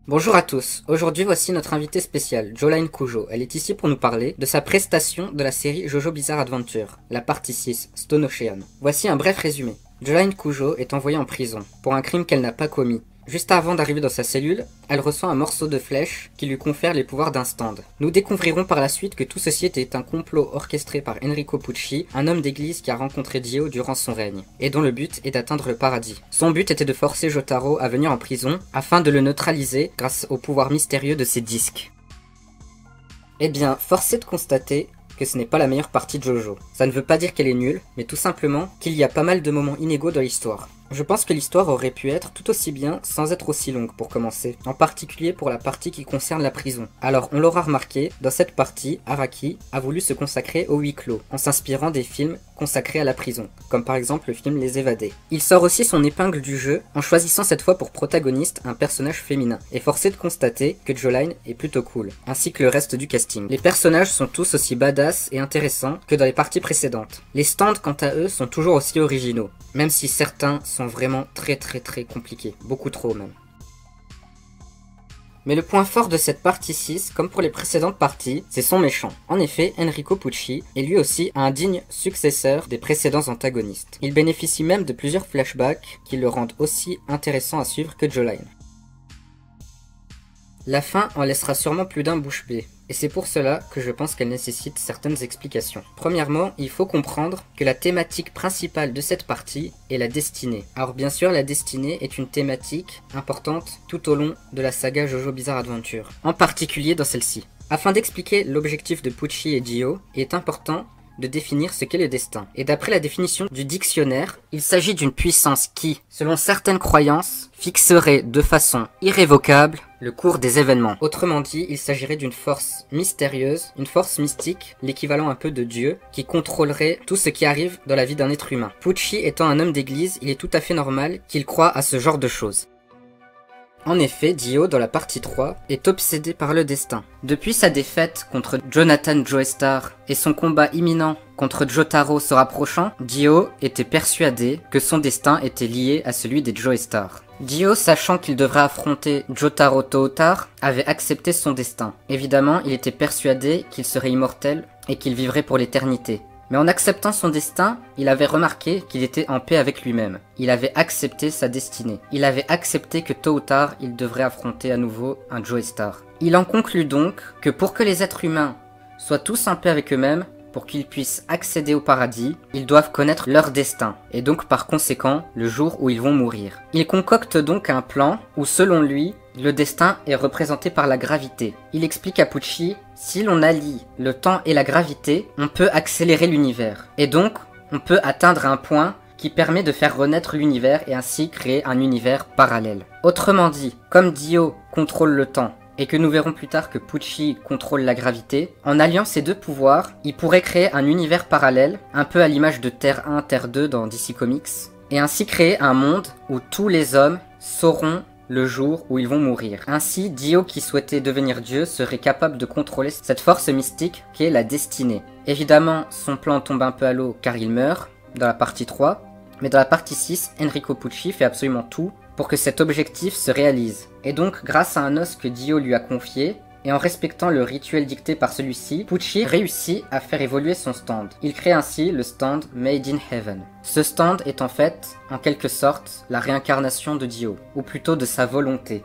Bonjour à tous, aujourd'hui voici notre invitée spéciale, Joline Kujo. Elle est ici pour nous parler de sa prestation de la série Jojo Bizarre Adventure, la partie 6, Stone Ocean. Voici un bref résumé. Joline Kujo est envoyée en prison, pour un crime qu'elle n'a pas commis. Juste avant d'arriver dans sa cellule, elle reçoit un morceau de flèche qui lui confère les pouvoirs d'un stand. Nous découvrirons par la suite que tout ceci était un complot orchestré par Enrico Pucci, un homme d'église qui a rencontré Dio durant son règne, et dont le but est d'atteindre le paradis. Son but était de forcer Jotaro à venir en prison, afin de le neutraliser grâce au pouvoir mystérieux de ses disques. Eh bien, force est de constater que ce n'est pas la meilleure partie de Jojo. Ça ne veut pas dire qu'elle est nulle, mais tout simplement qu'il y a pas mal de moments inégaux dans l'histoire. Je pense que l'histoire aurait pu être tout aussi bien sans être aussi longue pour commencer, en particulier pour la partie qui concerne la prison. Alors on l'aura remarqué, dans cette partie, Araki a voulu se consacrer au huis clos, en s'inspirant des films consacrés à la prison, comme par exemple le film Les Évadés. Il sort aussi son épingle du jeu, en choisissant cette fois pour protagoniste un personnage féminin, et force est de constater que Joline est plutôt cool, ainsi que le reste du casting. Les personnages sont tous aussi badass et intéressants que dans les parties précédentes. Les stands quant à eux sont toujours aussi originaux, même si certains sont vraiment très compliqués, beaucoup trop même. Mais le point fort de cette partie 6, comme pour les précédentes parties, c'est son méchant. En effet, Enrico Pucci est lui aussi un digne successeur des précédents antagonistes. Il bénéficie même de plusieurs flashbacks qui le rendent aussi intéressant à suivre que Joline. La fin en laissera sûrement plus d'un bouche bée, et c'est pour cela que je pense qu'elle nécessite certaines explications. Premièrement, il faut comprendre que la thématique principale de cette partie est la destinée. Alors bien sûr, la destinée est une thématique importante tout au long de la saga Jojo Bizarre Adventure, en particulier dans celle-ci. Afin d'expliquer l'objectif de Pucci et Dio, il est important de définir ce qu'est le destin. Et d'après la définition du dictionnaire, il s'agit d'une puissance qui, selon certaines croyances, fixerait de façon irrévocable le cours des événements. Autrement dit, il s'agirait d'une force mystérieuse, une force mystique, l'équivalent un peu de Dieu, qui contrôlerait tout ce qui arrive dans la vie d'un être humain. Pucci étant un homme d'église, il est tout à fait normal qu'il croie à ce genre de choses. En effet, Dio, dans la partie 3, est obsédé par le destin. Depuis sa défaite contre Jonathan Joestar et son combat imminent contre Jotaro se rapprochant, Dio était persuadé que son destin était lié à celui des Joestar. Dio, sachant qu'il devrait affronter Jotaro tôt ou tard, avait accepté son destin. Évidemment, il était persuadé qu'il serait immortel et qu'il vivrait pour l'éternité. Mais en acceptant son destin, il avait remarqué qu'il était en paix avec lui-même. Il avait accepté sa destinée. Il avait accepté que tôt ou tard, il devrait affronter à nouveau un Joestar. Il en conclut donc que pour que les êtres humains soient tous en paix avec eux-mêmes, pour qu'ils puissent accéder au paradis, ils doivent connaître leur destin, et donc par conséquent, le jour où ils vont mourir. Il concocte donc un plan où, selon lui, le destin est représenté par la gravité. Il explique à Pucci, si l'on allie le temps et la gravité, on peut accélérer l'univers. Et donc, on peut atteindre un point qui permet de faire renaître l'univers et ainsi créer un univers parallèle. Autrement dit, comme Dio contrôle le temps, et que nous verrons plus tard que Pucci contrôle la gravité, en alliant ces deux pouvoirs, il pourrait créer un univers parallèle, un peu à l'image de Terre 1, Terre 2 dans DC Comics, et ainsi créer un monde où tous les hommes sauront le jour où ils vont mourir. Ainsi, Dio, qui souhaitait devenir Dieu, serait capable de contrôler cette force mystique qu'est la destinée. Évidemment, son plan tombe un peu à l'eau car il meurt, dans la partie 3, mais dans la partie 6, Enrico Pucci fait absolument tout pour que cet objectif se réalise. Et donc, grâce à un os que Dio lui a confié, et en respectant le rituel dicté par celui-ci, Pucci réussit à faire évoluer son stand. Il crée ainsi le stand Made in Heaven. Ce stand est en fait, en quelque sorte, la réincarnation de Dio, ou plutôt de sa volonté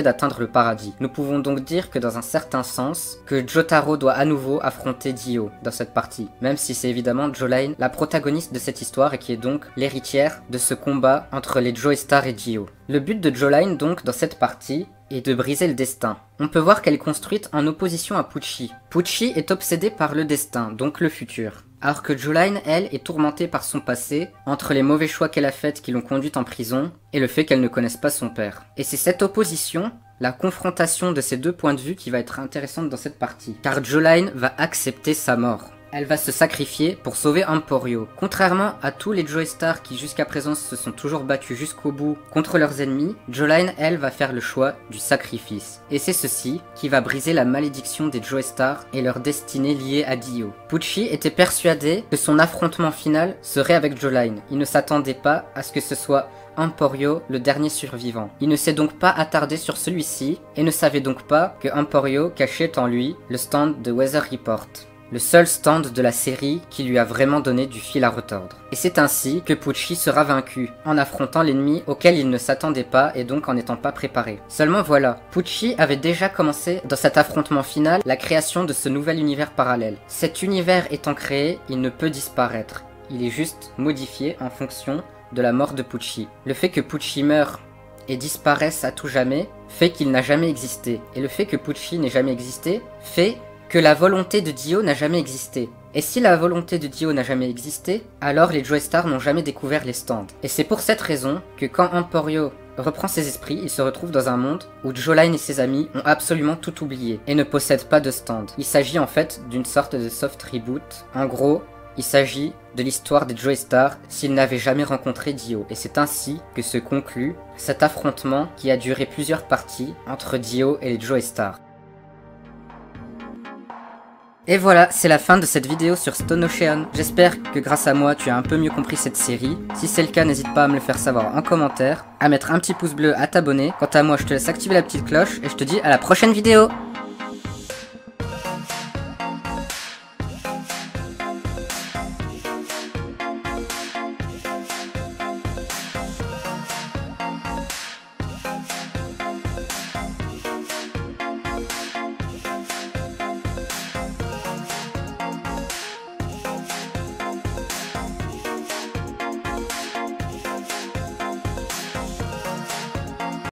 d'atteindre le paradis. Nous pouvons donc dire que dans un certain sens, que Jotaro doit à nouveau affronter Dio dans cette partie, même si c'est évidemment Joline la protagoniste de cette histoire et qui est donc l'héritière de ce combat entre les Joestar et Dio. Le but de Joline donc dans cette partie est de briser le destin. On peut voir qu'elle est construite en opposition à Pucci. Pucci est obsédé par le destin, donc le futur. Alors que Joline, elle, est tourmentée par son passé, entre les mauvais choix qu'elle a faits qui l'ont conduite en prison, et le fait qu'elle ne connaisse pas son père. Et c'est cette opposition, la confrontation de ces deux points de vue qui va être intéressante dans cette partie. Car Joline va accepter sa mort. Elle va se sacrifier pour sauver Emporio. Contrairement à tous les Joestar qui jusqu'à présent se sont toujours battus jusqu'au bout contre leurs ennemis, Joline, elle, va faire le choix du sacrifice. Et c'est ceci qui va briser la malédiction des Joestar et leur destinée liée à Dio. Pucci était persuadé que son affrontement final serait avec Joline. Il ne s'attendait pas à ce que ce soit Emporio le dernier survivant. Il ne s'est donc pas attardé sur celui-ci et ne savait donc pas que Emporio cachait en lui le stand de Weather Report. Le seul stand de la série qui lui a vraiment donné du fil à retordre. Et c'est ainsi que Pucci sera vaincu, en affrontant l'ennemi auquel il ne s'attendait pas et donc en n'étant pas préparé. Seulement voilà, Pucci avait déjà commencé dans cet affrontement final la création de ce nouvel univers parallèle. Cet univers étant créé, il ne peut disparaître. Il est juste modifié en fonction de la mort de Pucci. Le fait que Pucci meure et disparaisse à tout jamais fait qu'il n'a jamais existé. Et le fait que Pucci n'ait jamais existé fait que la volonté de Dio n'a jamais existé. Et si la volonté de Dio n'a jamais existé, alors les Joestar n'ont jamais découvert les stands. Et c'est pour cette raison que quand Emporio reprend ses esprits, il se retrouve dans un monde où Joline et ses amis ont absolument tout oublié et ne possèdent pas de stand. Il s'agit en fait d'une sorte de soft reboot. En gros, il s'agit de l'histoire des Joestar s'ils n'avaient jamais rencontré Dio. Et c'est ainsi que se conclut cet affrontement qui a duré plusieurs parties entre Dio et les Joestar. Et voilà, c'est la fin de cette vidéo sur Stone Ocean. J'espère que grâce à moi, tu as un peu mieux compris cette série. Si c'est le cas, n'hésite pas à me le faire savoir en commentaire, à mettre un petit pouce bleu, à t'abonner. Quant à moi, je te laisse activer la petite cloche et je te dis à la prochaine vidéo.